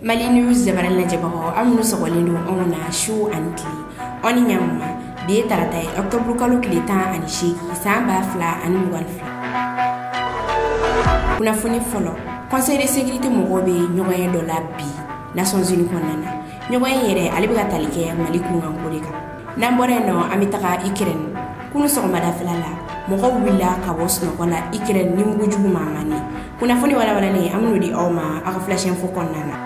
Mali News zabaran la jabaho amnu sogolendo ona shu antli oni nyamma bi tarata octobre kalo kilita ani sheki samba fla ani mugan fla kuna funi folo conseil de sécurité mogobe nyogoye do la bi Nations Unies konana nyogoye yere ali biga talike Mali kunga ngoreka nambore no amitaka Ukraine kunu sogomada fla la mogo willa ka bosno kola Ukraine ni mugujugu mamani kuna funi wala ne amnu di awma aka flash info konana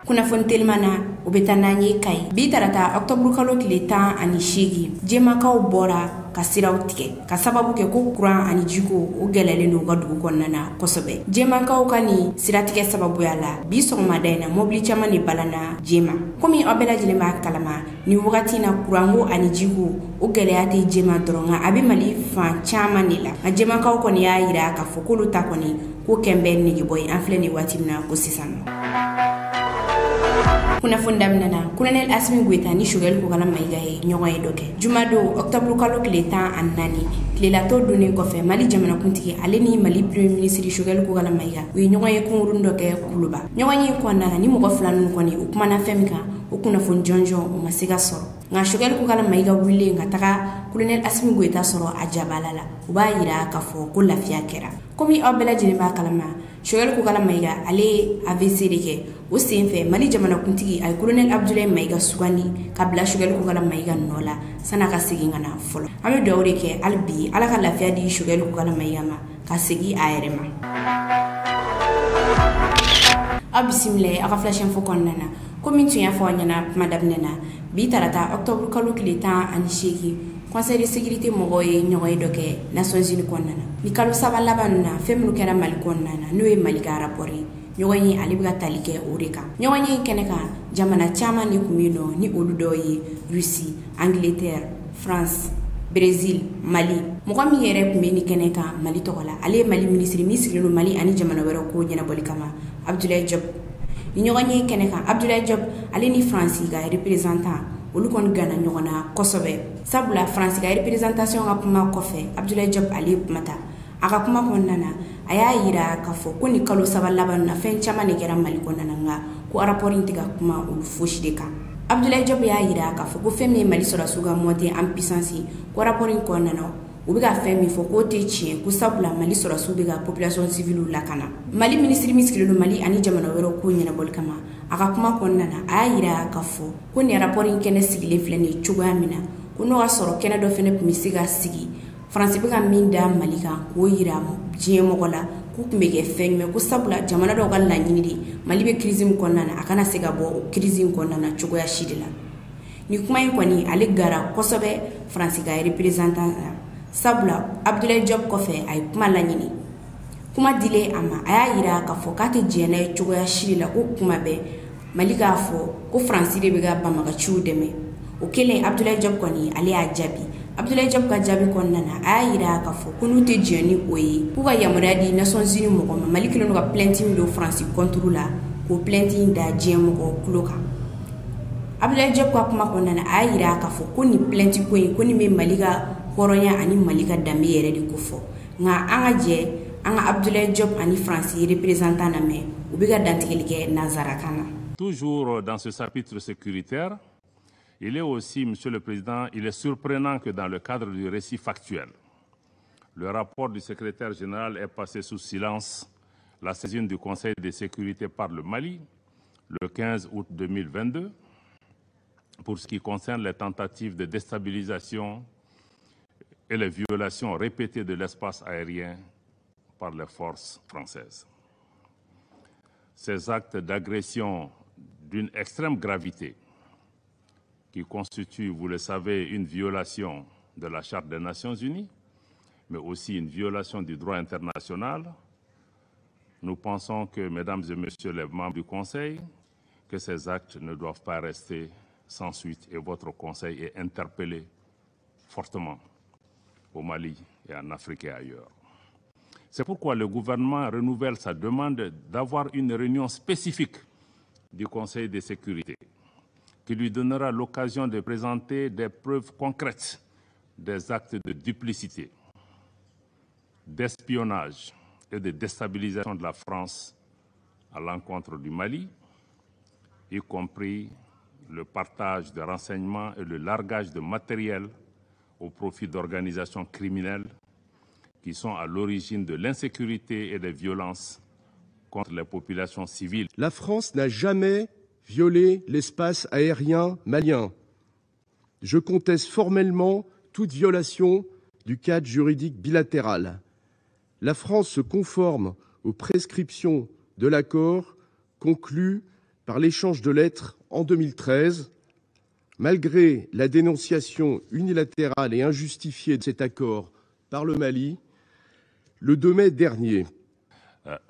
kuna fontelmana ubetananye kai bitarata octobre kalo kileta ani shegi jema kaw bora ka siraw tige ka sababu ke ko courant ani jiko o gelale no gadugu konnana kosobe jema kaw kani siratige sababu yala bi sogma dayna mobili chama ni balana jema komi obela jilema kalama ni wakati na courango ani jiko o geleate jema doronga abi Mali fan chama nila a jema kaw koni ya ira ka fokulu takoni ko kembe ni boy enfleni watimna ko sisano kuna fundamnana colonel Assimi Goïta ni shugel ko kala maiga he nyogoy doke jumado octobre kalo kileta annani kilelato dune ko fe Mali jamana kuntigi aleni Mali premier ministre shugel ko kala maiga wi nyogoy ko rundo ke kuluba nyogoy ko nana ni mogo flanu ko ni ukuma femika ukuna fon jonjo o masiga soro nga shugel ko kala maiga wile nga taka colonel Assimi Goïta soro ajabalala uba yira ka fo ko lafiya kera komi obela jilima kalama shugel ko kala maiga ale AVC deke o senfe Mali jamana kuntigi ay colonel Abdoulaye Maiga sugani kabla shugel ko kala maiga nola sana ka sigi ngana folo ame dawre ke albi ala ka lafiya di shugel ko kala maiga ma ka sigi ayrema abisimle aka flash info konnana komin tuya fo nyana madabnena bi tarata octobre kalo kileta ani sheki conseil de sécurité mogoye nyogoy doke Nations Unies konnana ni kalo sabala banna femnu kera Mali konnana no e Mali ga rapporti nyogoy ali biga talike ureka nyogoy keneka jamana chama ni kumino ni oludoyi Russie Angleterre France Brésil Mali mogomi yere kumeni keneka Mali togola ale Mali ministre misirino Mali ani jamana wero ko nyana bolikama Abdoulaye Diop ni nyogoy keneka Abdoulaye Diop ale ni France ga représentant olu kon gana nyogona kosobe sabula France ga représentation ga kuma kofe Abdoulaye Diop ali mata aka kuma konnana aya yira ka fo ko ni kalo sabala ban na fen chama ne gera Mali konnana nga ko rapport intiga kuma ulu foshi de ka Abdoulaye Diop ya yira ka fo ko femme Mali sora suga monter en puissance ko rapport in konnana ubiga femme fo ko te chien ko sabula Mali sora subiga population civile la kana Mali ministre miskilo Mali ani jamana wero ko nyana bol kama aka kuma konnana aya yira ka fo ko ni rapport in kene sigile fleni chugamina ko no asoro kene do fene kumisiga sigi France biga minda Malika ko yira je mogola ku kumbe ke fengme ko sabula jamana do gal la nyini di Mali be crise konnana akana sega bo crise konnana chugo ya shidila ni kuma en kwani ale gara kosobe France ga représentant sabula Abdoulaye Diop ko fe ay kuma la nyini kuma dile ama aya yira ka fo kate jene chugo ya shidila ko kuma be Malika fo ko France de biga bamaga chudeme o kele Abdoulaye Diop kwani ale ajabi Abdoulaye Diop ka jabi konnana ayira ka fo kunu te jeni oyi pour yamuradi Nations Unies mo Mali kilo ka plainte do France contre la ko plainte da jemo ko kloka Abdoulaye Diop ka kuma konnana ayira ka fo kuni plainte ko ni me Malika horonya ani Malika dambe yere di ko fo nga anga je anga Abdoulaye Diop ani France représentant na me ubiga dantikelike nazarakana. Toujours dans ce chapitre sécuritaire, il est aussi, Monsieur le Président, il est surprenant que dans le cadre du récit factuel, le rapport du secrétaire général ait passé sous silence la saisine du Conseil de sécurité par le Mali le 15 août 2022 pour ce qui concerne les tentatives de déstabilisation et les violations répétées de l'espace aérien par les forces françaises. Ces actes d'agression d'une extrême gravité qui constitue, vous le savez, une violation de la Charte des Nations Unies, mais aussi une violation du droit international. Nous pensons que, mesdames et messieurs les membres du Conseil, que ces actes ne doivent pas rester sans suite et votre Conseil est interpellé fortement au Mali et en Afrique et ailleurs. C'est pourquoi le gouvernement renouvelle sa demande d'avoir une réunion spécifique du Conseil de sécurité qui lui donnera l'occasion de présenter des preuves concrètes des actes de duplicité, d'espionnage et de déstabilisation de la France à l'encontre du Mali, y compris le partage de renseignements et le largage de matériel au profit d'organisations criminelles qui sont à l'origine de l'insécurité et des violences contre les populations civiles. La France n'a jamais violé l'espace aérien malien. Je conteste formellement toute violation du cadre juridique bilatéral. La France se conforme aux prescriptions de l'accord conclu par l'échange de lettres en 2013, malgré la dénonciation unilatérale et injustifiée de cet accord par le Mali le 2 mai dernier.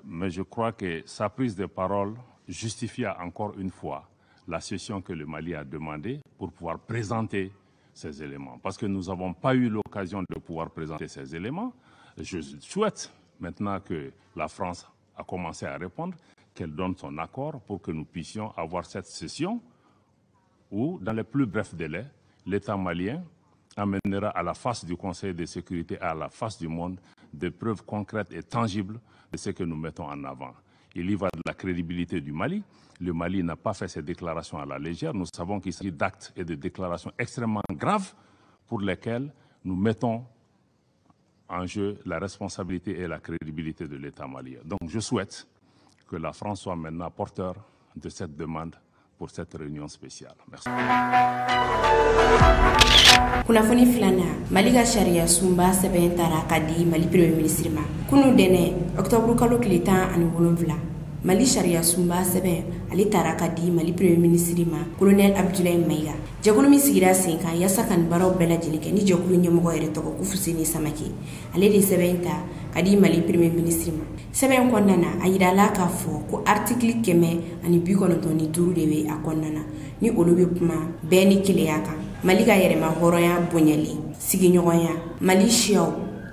Mais je crois que sa prise de parole justifie encore une fois la session que le Mali a demandée pour pouvoir présenter ces éléments. Parce que nous n'avons pas eu l'occasion de pouvoir présenter ces éléments. Je souhaite maintenant que la France a commencé à répondre, qu'elle donne son accord pour que nous puissions avoir cette session où, dans les plus brefs délais, l'État malien amènera à la face du Conseil de sécurité, à la face du monde, des preuves concrètes et tangibles de ce que nous mettons en avant. Il y va de la crédibilité du Mali. Le Mali n'a pas fait ces déclarations à la légère. Nous savons qu'il s'agit d'actes et de déclarations extrêmement graves pour lesquels nous mettons en jeu la responsabilité et la crédibilité de l'État malien. Donc je souhaite que la France soit maintenant porteur de cette demande pour cette réunion spéciale. Merci. Kunafoni filana Mali ka sharia sunba sɛbɛn tara ka di Mali premier ministre ma kunu dɛnɛ octobre kalo tile 17 Mali sharia sunba sɛbɛn ale tara ka di Mali premier ministre ma colonel Abdoulaye Maïga jɛkulu min sigira sen kan yasa kan baraw bɛɛ lajɛlen kɛ ni jɛkulu ɲɛmɔgɔ yɛrɛ tɔgɔ ko Fuseni Samake ale de sɛbɛn ta ka di Mali premier ministre ma sɛbɛn kɔnɔna na a yirala k'a fɔ ko article 195 de bɛ a kɔnɔna na ni olu bɛ kuma bɛɛ ni kelenya kan Mali ka yɛrɛma hɔrɔnya bonyali sigiɲɔgɔnya Mali siyaw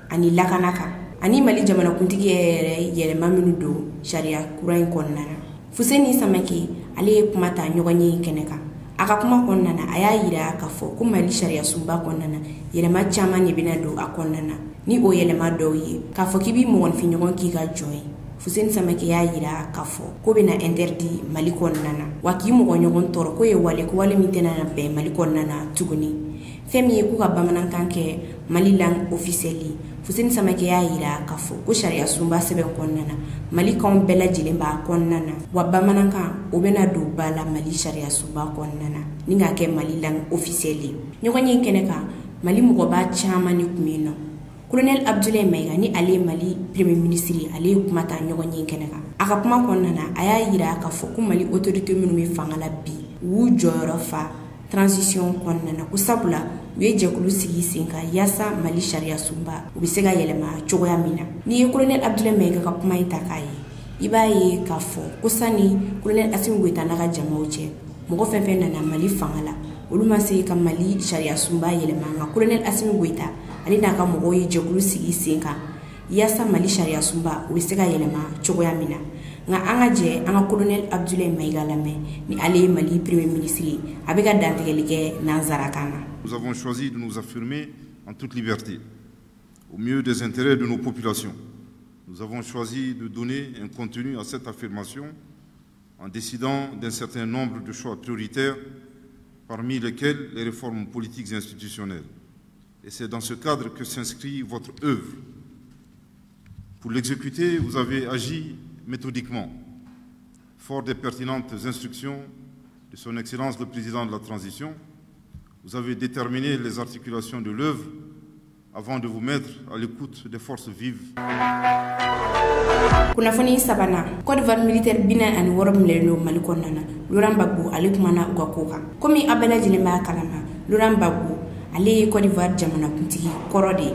ani lakana kan ani Mali jamanakuntigi yɛrɛ yɛrɛma minnu don sharia kura in kɔnɔna na Fuseni Samake ale ye kuma ta ɲɔgɔn ye kɛnɛ kan a ka kuma kɔnɔna na a y'a yira k'a fɔ ko Mali sharia sunba kɔnɔna na yɛrɛma caman de bɛna don a kɔnɔna na ni o yɛlɛma dɔw ye k'a fɔ k'i bɛ mɔgɔnifin ɲɔgɔn k'i ka jɔn ye Fuseni Samake y'a yira k'a fɔ ko bɛna interdit Mali kɔnɔna na wa k'i mɔgɔ ɲɔgɔn tɔɔrɔ ko ye wale min tɛna bɛn Mali kɔnɔna na tuguni fɛn min ye k'u ka bamanankan kɛ Mali langue officielle Fuseni Samake y'a yira k'a fɔ ko sharia sunba sɛbɛn kɔnɔna na Mali kanw bɛɛ lajɛlen b'a kɔnɔna na wa bamanankan o bɛna don ba la Mali sharia sunba kɔnɔna na ni ka kɛ Mali langue officielle ɲɔgɔn ye kɛnɛ kan Mali mɔgɔba caman ni kun bɛ yen nɔ colonel Abdoulaye Maïga ni ale Mali premier ministre ale ye kuma ta ɲɔgɔn ye kɛnɛ kan a ka kuma kɔnɔna na a y'a yira k'a fɔ ko Mali autorité minnu bɛ fanga la bi u jɔyɔrɔ fa transition kɔnɔna na ko sabula u ye jɛkulu sigi sen kan yasa Mali sharia sunba u bɛ se ka yɛlɛma cogoya min na ni ye colonel Abdoulaye Maïga ka kuma in ta k'a ye i b'a ye k'a fɔ ko sani colonel Assimi Goïta n'a ka jamaw cɛ mɔgɔ fɛn fɛn nana Mali fanga la olu ma se ka Mali sharia sunba yɛlɛma nka colonel Assimi Goïta ale n'a ka mɔgɔw ye jɛkulu sigi sen kan yasa Mali sharia sunba u bɛ se ka yɛlɛma cogoya min na nga an ka jɛ an ka colonel Abdoulaye Maïga lamɛn ni ale ye Mali premier ministre a bɛ ka dantigɛli kɛ nanzarakan na. Nous avons choisi de nous affirmer en toute liberté au mieux des intérêts de nos populations. Nous avons choisi de donner un contenu à cette affirmation en décidant d'un certain nombre de choix prioritaires parmi lesquels les réformes politiques et institutionnelles. Et c'est dans ce cadre que s'inscrit votre œuvre. Pour l'exécuter, vous avez agi méthodiquement, fort des pertinentes instructions de son Excellence le Président de la Transition. Vous avez déterminé les articulations de l'œuvre avant de vous mettre à l'écoute des forces vives. Kunafoni sabana Côte d'Ivoire militaire bina ani woro mlelo Mali kɔnɔna na Laurent Gbagbo ale kumana u ka ko kan komi a bɛɛ lajɛlen b'a kalama Laurent Gbagbo ale ye Côte d'Ivoire jamanakuntigi kɔrɔ de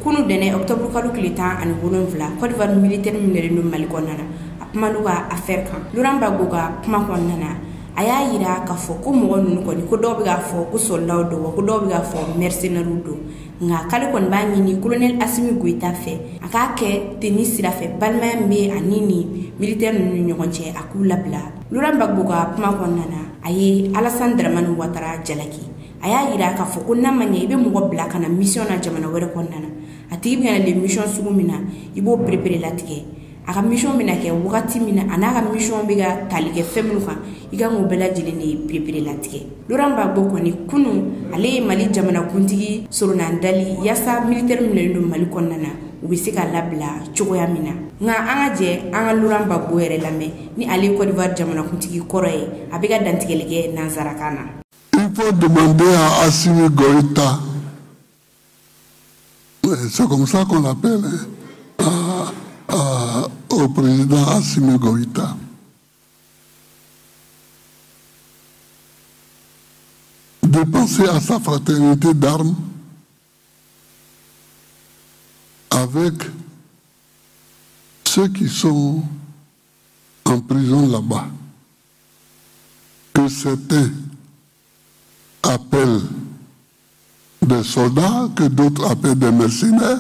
kunu dɛnɛ octobre kalo tile 17 Côte d'Ivoire militaire mlelo Mali kɔnɔna na a kuma n'u ka affaire kan Laurent Gbagbo ka kuma kɔnɔna na a y'a yira k'a fɔ ko mɔgɔ ninnu kɔni ko dɔw bɛ k'a fɔ ko soldaw don wa ko dɔw bɛ k'a fɔ mercenaires don nka k'ale kɔni b'a ɲini colonel Assimi Goïta fɛ a k'a kɛ tenni sira fɛ balimaya min bɛ ani ni militaire ninnu ni ɲɔgɔn cɛ a k'u labila Laurent Gbagbo ka kuma kɔnɔna na a ye Alassane Dramane Ouattara jalaki a y'a yira k'a fɔ ko n'a ma ɲɛ i bɛ mɔgɔ bila ka na mission na jamana wɛrɛ kɔnɔna na a tigi bɛna le mission sugu min na i b'o préparer latigɛ a ka mission bɛna kɛ wagati min na a n'a ka mission bɛ ka tali kɛ fɛn minnu kan i kan k'o bɛɛ lajɛlen de préparer latigɛ Laurent Gbagbo kɔni kunu ale ye Mali jamanakuntigi soronnandali yaasa militaire minnu don Mali kɔnɔna na u bɛ se ka labila cogoya min na nka an ka jɛ an ka Laurent Gbagbo yɛrɛ lamɛn ni ale Côte d'Ivoire jamanakuntigi kɔrɔ ye a bɛ ka dantigɛli kɛ nanzarakan na. Il faut demander à Assimi Goïta, c'est comme ça qu'on l'appelle, au président Assimi Goïta. De penser à sa fraternité d'armes avec ceux qui sont en prison là-bas, que certains appellent des soldats, que d'autres appellent des mercenaires.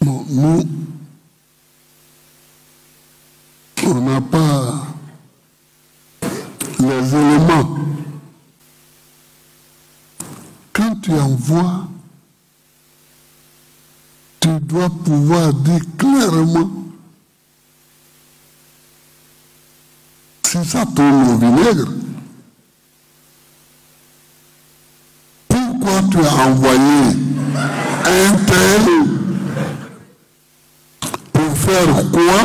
Bon, nous, on n'a pas les éléments. Quand tu envoies, tu dois pouvoir dire clairement si ça tourne au vinaigre. Pourquoi tu as envoyé un tel pour faire quoi?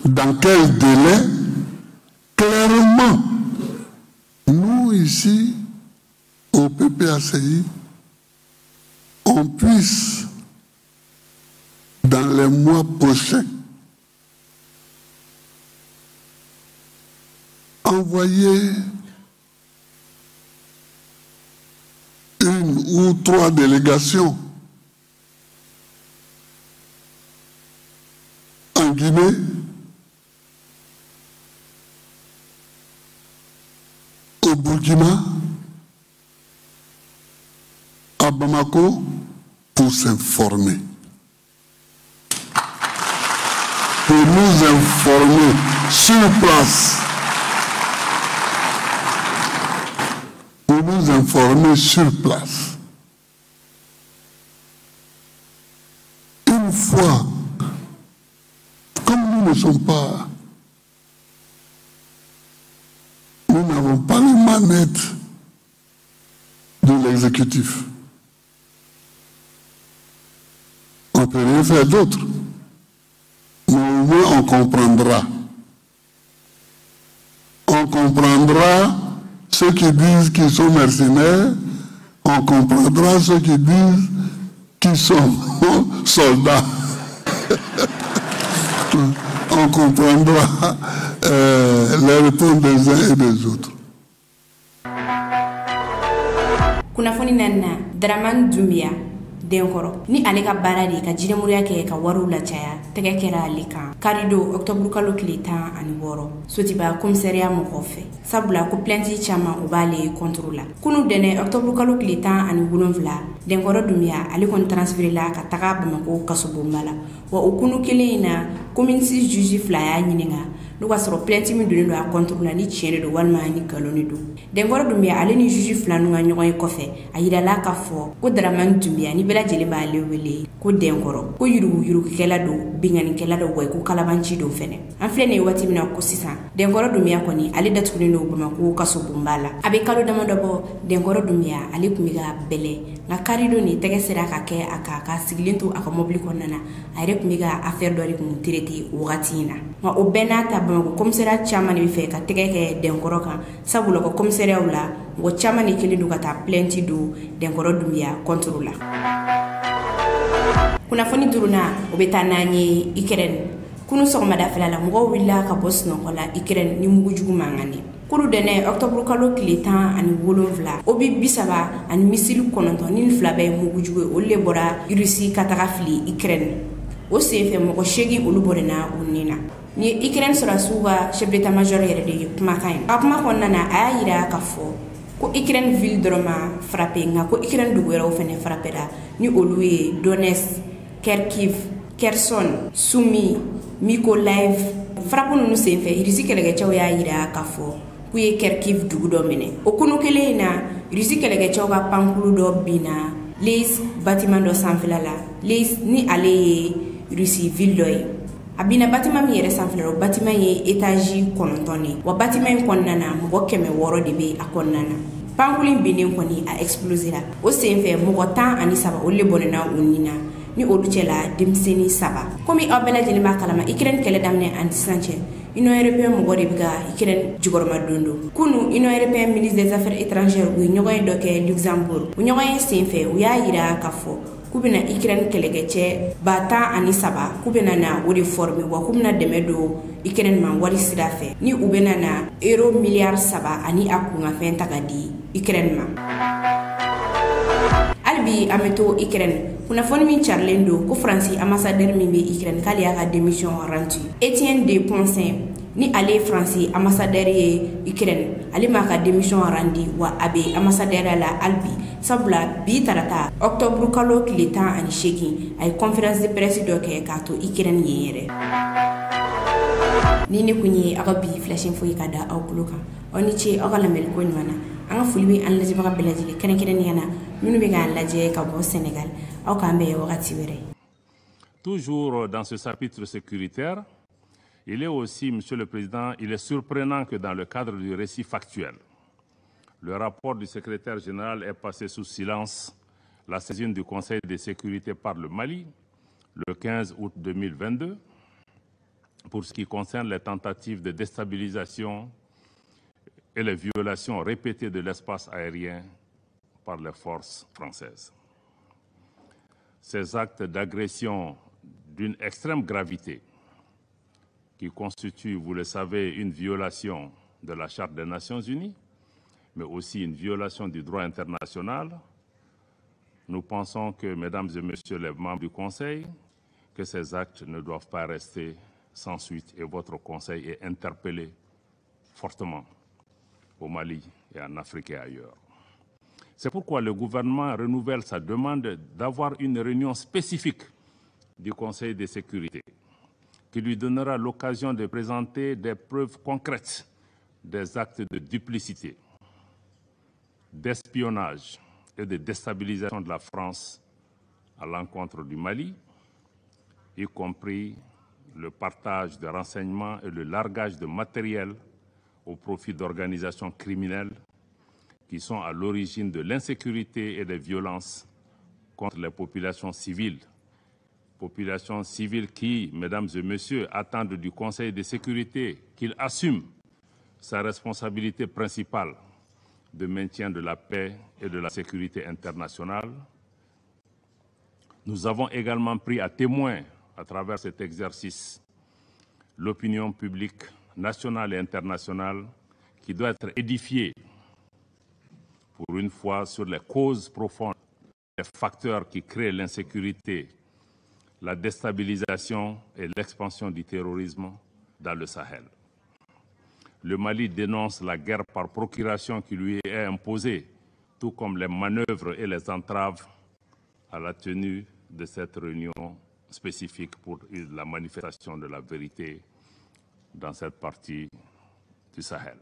Dans quel délai? Clairement, nous ici, au PPACI, on puisse, dans les mois prochains, envoyer 1 ou 3 délégations en Guinée, au Burkina, à Bamako, pour s'informer. Pour nous informer sur place. Pour nous informer sur place. Une fois, comme nous ne sommes pas, nous n'avons pas les manettes de l'exécutif. On ne peut rien faire d'autre. Mais au moins on comprendra. On comprendra ceux qui disent qu'ils sont mercenaires, on comprendra ceux qui disent qu'ils sont soldats. On comprendra les réponses des uns et des autres. Kunafoni nana Dramane Doumbia denkoro ni ale ka baara de ka jinɛmuriya kɛ ka wariw lacaya tɛgɛ kɛra ale kan karido octobre kalo tile 16 sotiba commissariat mɔgɔw fɛ sabula ko plainte caman o b'ale contre la kunu dɛnɛ octobre kalo tile 17 denkoro Doumbia ale kɔni transféré la ka taga Bamako kasobonba la wa o kunu kelen in na commune juge 2 y'a ɲininka n'o ka sɔrɔ plainte min donnen don a contre la ni tiɲɛ de don walima ni galon de don denkoro Doumbia ale ni juge 2 nun ka ɲɔgɔn ye kɔfɛ a yirala k'a fɔ ko Dramane Doumbia ni bɛɛ lajɛlen b'ale wele ko denkoro ko yuruguyurugukɛla don binganikɛla don wa ko kalabanci don fɛnɛ an filɛ nin waati min na ko sisan denkoro Doumbia kɔni ale datugulen don Bamako kasobonba la a bɛ kalo damadɔ bɔ denkoro Doumbia ale tun bɛ ka bɛlɛ nka karido ni tɛgɛ sera ka kɛ a ka sigilen to a ka mobili kɔnɔna na a yɛrɛ tun bɛ ka affaire dɔ de kun traiter wagati in na nka o bɛɛ n'a ta Bamako commissariat caman de bɛ fɛ ka tɛgɛ kɛ denkoro kan sabula ko commissariat la mɔgɔ caman de kelen don ka taa plainte don denkoro Doumbia contre la kunafoni duruna o bɛ taa n'an ye Ukraine kunu sɔgɔmada fɛla la mɔgɔw wulila ka bɔ sunɔgɔ la Ukraine ni mugu jugu mankan de kuru dɛnɛ octobre kalo tile 17 o bi 30 ani misili 9 ni 2 bɛɛ ye mugu jugu ye olu de bɔra Russie ka taga fili Ukraine o senfɛ mɔgɔ 8 olu bɔrɛna u ni na ni Ukraine sɔrɔsiw ka chef d'état-major yɛrɛ de ye kumakan ye a kuma kɔnɔna na a y'a yira k'a fɔ ko Ukraine ville dɔrɔn ma frappé nka ko Ukraine dugu wɛrɛw fɛnɛ frappéra ni olu ye Donetsk, Kharkiv, Kherson, Sumy, Mykolaiv frappe ninnu senfɛ Russie kɛlɛkɛcɛw y'a yira k'a fɔ k'u ye Kharkiv dugu dɔ minɛ o kunu kelen in na Russie kɛlɛkɛcɛw ka pankulu dɔ binna les bâtiment dɔ sanfɛla la. Les ni ale ye Russie ville dɔ ye. A binna bâtiment min yɛrɛ sanfɛla la, o bâtiment ye étage 9 de. Wa bâtiment in kɔnɔna na mɔgɔ 600 de bɛ a kɔnɔna na. Pankulu in binnen kɔni a explosera. O senfɛ mɔgɔ 17 olu le bɔnɛna o ni na. Ni olu cɛla denmisɛnnin 3. Komi aw bɛɛ lajɛlen b'a kalama Ukraine kɛlɛ daminɛ ani sisan cɛ, Union européenne mɔgɔ de bɛ ka Ukraine jukɔrɔma dondo. Kunu Union européenne ministre des affaires étrangères u ye ɲɔgɔn ye dɔ kɛ Luxembourg. U ɲɔgɔn ye senfɛ u y'a yira k'a fɔ k'u bɛna Ukraine kɛlɛkɛcɛ 13,000 k'u bɛna na o de former wa k'u bɛna dɛmɛ don Ukraine ma wari sira fɛ ni u bɛna na euro miliyari 3 ani a kungafɛn ta ka di Ukraine ma. Albi an bɛ to Ukraine. Kunnafoni min carilen don ko Faransi ambassadeur min bɛ Ukraine k'ale y'a ka démission rendu. Etienne de Poncin ni ale ye Faransi ambassadeur ye Ukraine, ale m'a ka démission rendu wa a bɛ ambassadeur la Albi. Sabula bi tarata octobre kalo tile 18 a ye conférence de presse dɔ kɛ k'a to Ukraine yen yɛrɛ. Ni ne kun ye aw ka bi flash info ye ka da aw kulo kan. Aw ni ce aw ka lamɛnni ko ɲuman na. An ka foli bɛ an lajɛbaga bɛɛ lajɛlen kɛrɛnkɛrɛnnenya na minnu bɛ k'an lajɛ ka bɔ Sénégal. Aw k'an bɛn wagati wɛrɛ. Toujours dans ce chapitre sécuritaire, il est aussi, Monsieur le Président, il est surprenant que dans le cadre du récit factuel, le rapport du secrétaire général ait passé sous silence la saisine du Conseil de sécurité par le Mali le 15 août 2022 pour ce qui concerne les tentatives de déstabilisation et les violations répétées de l'espace aérien par les forces françaises. Ces actes d'agression d'une extrême gravité qui constituent, vous le savez, une violation de la Charte des Nations Unies, mais aussi une violation du droit international, nous pensons que, mesdames et messieurs les membres du Conseil, que ces actes ne doivent pas rester sans suite et votre Conseil est interpellé fortement au Mali et en Afrique et ailleurs. C'est pourquoi le gouvernement renouvelle sa demande d'avoir une réunion spécifique du Conseil de sécurité qui lui donnera l'occasion de présenter des preuves concrètes des actes de duplicité, d'espionnage et de déstabilisation de la France à l'encontre du Mali, y compris le partage de renseignements et le largage de matériel au profit d'organisations criminelles qui sont à l'origine de l'insécurité et des violences contre les populations civiles. Populations civiles qui, mesdames et messieurs, attendent du Conseil de sécurité qu'il assume sa responsabilité principale de maintien de la paix et de la sécurité internationale. Nous avons également pris à témoin, à travers cet exercice, l'opinion publique nationale et internationale qui doit être édifiée pour une fois sur les causes profondes, les facteurs qui créent l'insécurité, la déstabilisation et l'expansion du terrorisme dans le Sahel. Le Mali dénonce la guerre par procuration qui lui est imposée, tout comme les manœuvres et les entraves à la tenue de cette réunion spécifique pour la manifestation de la vérité dans cette partie du Sahel.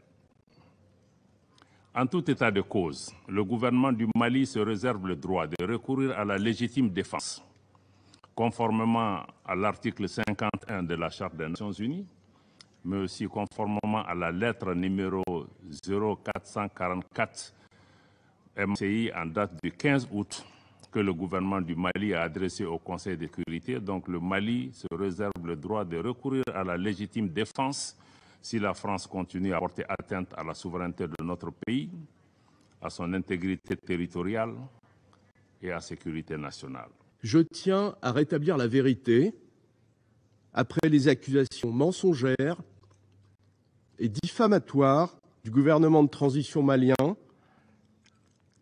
En tout état de cause, le gouvernement du Mali se réserve le droit de recourir à la légitime défense, conformément à l'article 51 de la Charte des Nations Unies, mais aussi conformément à la lettre numéro 0444 MCI en date du 15 août que le gouvernement du Mali a adressé au Conseil de sécurité. Donc le Mali se réserve le droit de recourir à la légitime défense si la France continue à porter atteinte à la souveraineté de notre pays, à son intégrité territoriale et à la sécurité nationale. Je tiens à rétablir la vérité après les accusations mensongères et diffamatoires du gouvernement de transition malien,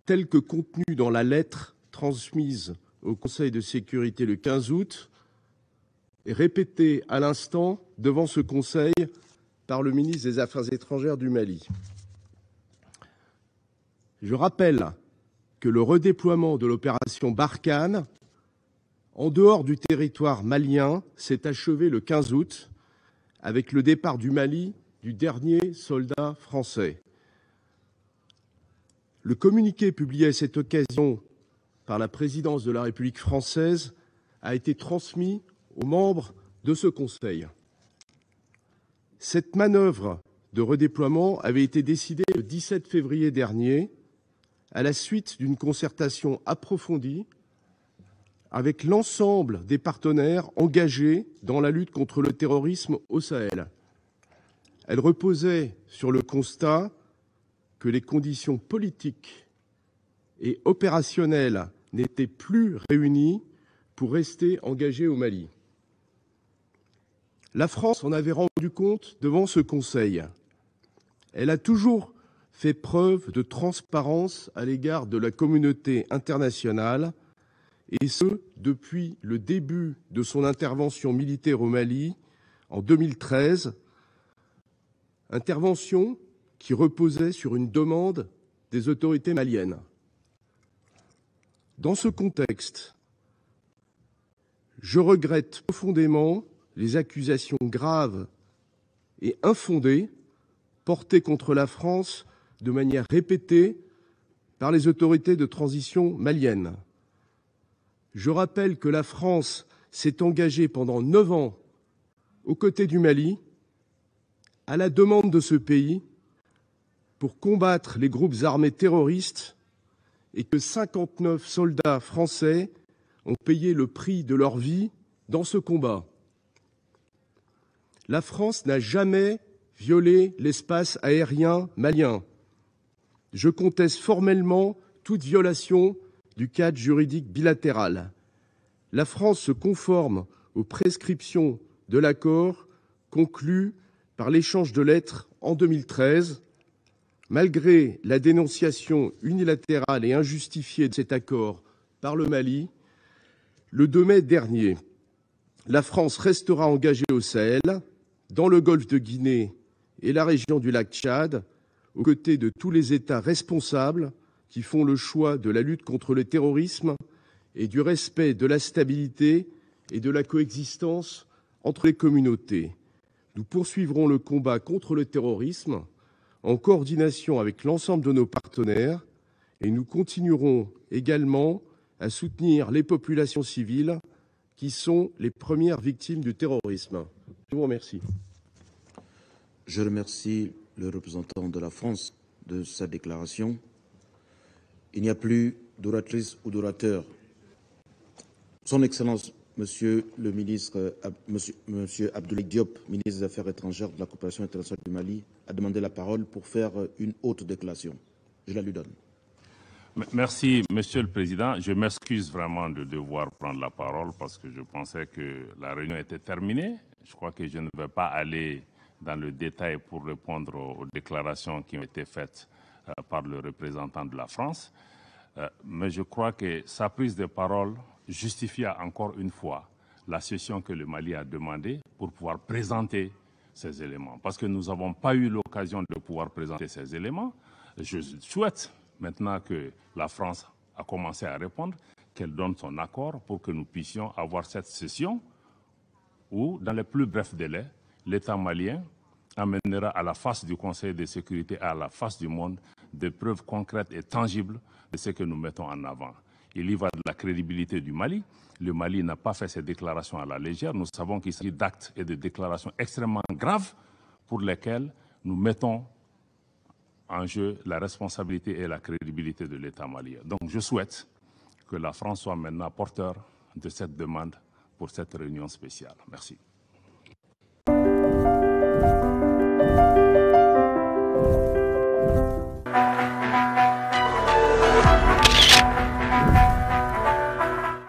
telles que contenues dans la lettre transmise au Conseil de sécurité le 15 août et répétées à l'instant devant ce Conseil par le ministre des Affaires étrangères du Mali. Je rappelle que le redéploiement de l'opération Barkhane en dehors du territoire malien s'est achevé le 15 août avec le départ du Mali du dernier soldat français. Le communiqué publié à cette occasion par la présidence de la République française a été transmis aux membres de ce Conseil. Cette manœuvre de redéploiement avait été décidée le 17 février dernier à la suite d'une concertation approfondie avec l'ensemble des partenaires engagés dans la lutte contre le terrorisme au Sahel. Elle reposait sur le constat que les conditions politiques et opérationnelles n'étaient plus réunies pour rester engagée au Mali. La France en avait rendu compte devant ce Conseil. Elle a toujours fait preuve de transparence à l'égard de la communauté internationale, et ce, depuis le début de son intervention militaire au Mali en 2013, intervention qui reposait sur une demande des autorités maliennes. Dans ce contexte, je regrette profondément les accusations graves et infondées portées contre la France de manière répétée par les autorités de transition maliennes. Je rappelle que la France s'est engagée pendant 9 ans aux côtés du Mali, à la demande de ce pays, pour combattre les groupes armés terroristes et que 59 soldats français ont payé le prix de leur vie dans ce combat. La France n'a jamais violé l'espace aérien malien. Je conteste formellement toute violation du cadre juridique bilatéral. La France se conforme aux prescriptions de l'accord conclu par l'échange de lettres en 2013. Malgré la dénonciation unilatérale et injustifiée de cet accord par le Mali, le 2 mai dernier, la France restera engagée au Sahel, dans le golfe de Guinée et la région du lac Tchad, aux côtés de tous les États responsables qui font le choix de la lutte contre le terrorisme et du respect de la stabilité et de la coexistence entre les communautés. Nous poursuivrons le combat contre le terrorisme en coordination avec l'ensemble de nos partenaires, et nous continuerons également à soutenir les populations civiles qui sont les premières victimes du terrorisme. Je vous remercie. Je remercie le représentant de la France de sa déclaration. Il n'y a plus d'oratrice ou d'orateur. Son Excellence, Monsieur le ministre, Monsieur Abdoulaye Diop, ministre des Affaires étrangères de la coopération internationale du Mali, a demandé la parole pour faire une haute déclaration. Je la lui donne. Merci, Monsieur le Président. Je m'excuse vraiment de devoir prendre la parole parce que je pensais que la réunion était terminée. Je crois que je ne vais pas aller dans le détail pour répondre aux déclarations qui ont été faites par le représentant de la France. Mais je crois que sa prise de parole justifia encore une fois la session que le Mali a demandée pour pouvoir présenter ces éléments. Parce que nous n'avons pas eu l'occasion de pouvoir présenter ces éléments. Je souhaite maintenant que la France a commencé à répondre, qu'elle donne son accord pour que nous puissions avoir cette session où, dans les plus brefs délais, l'État malien amènera à la face du Conseil de sécurité, à la face du monde, des preuves concrètes et tangibles de ce que nous mettons en avant. Il y va de la crédibilité du Mali. Le Mali n'a pas fait ces déclarations à la légère. Nous savons qu'il s'agit d'actes et de déclarations extrêmement graves pour lesquels nous mettons en jeu la responsabilité et la crédibilité de l'État malien. Donc je souhaite que la France soit maintenant porteur de cette demande pour cette réunion spéciale. Merci.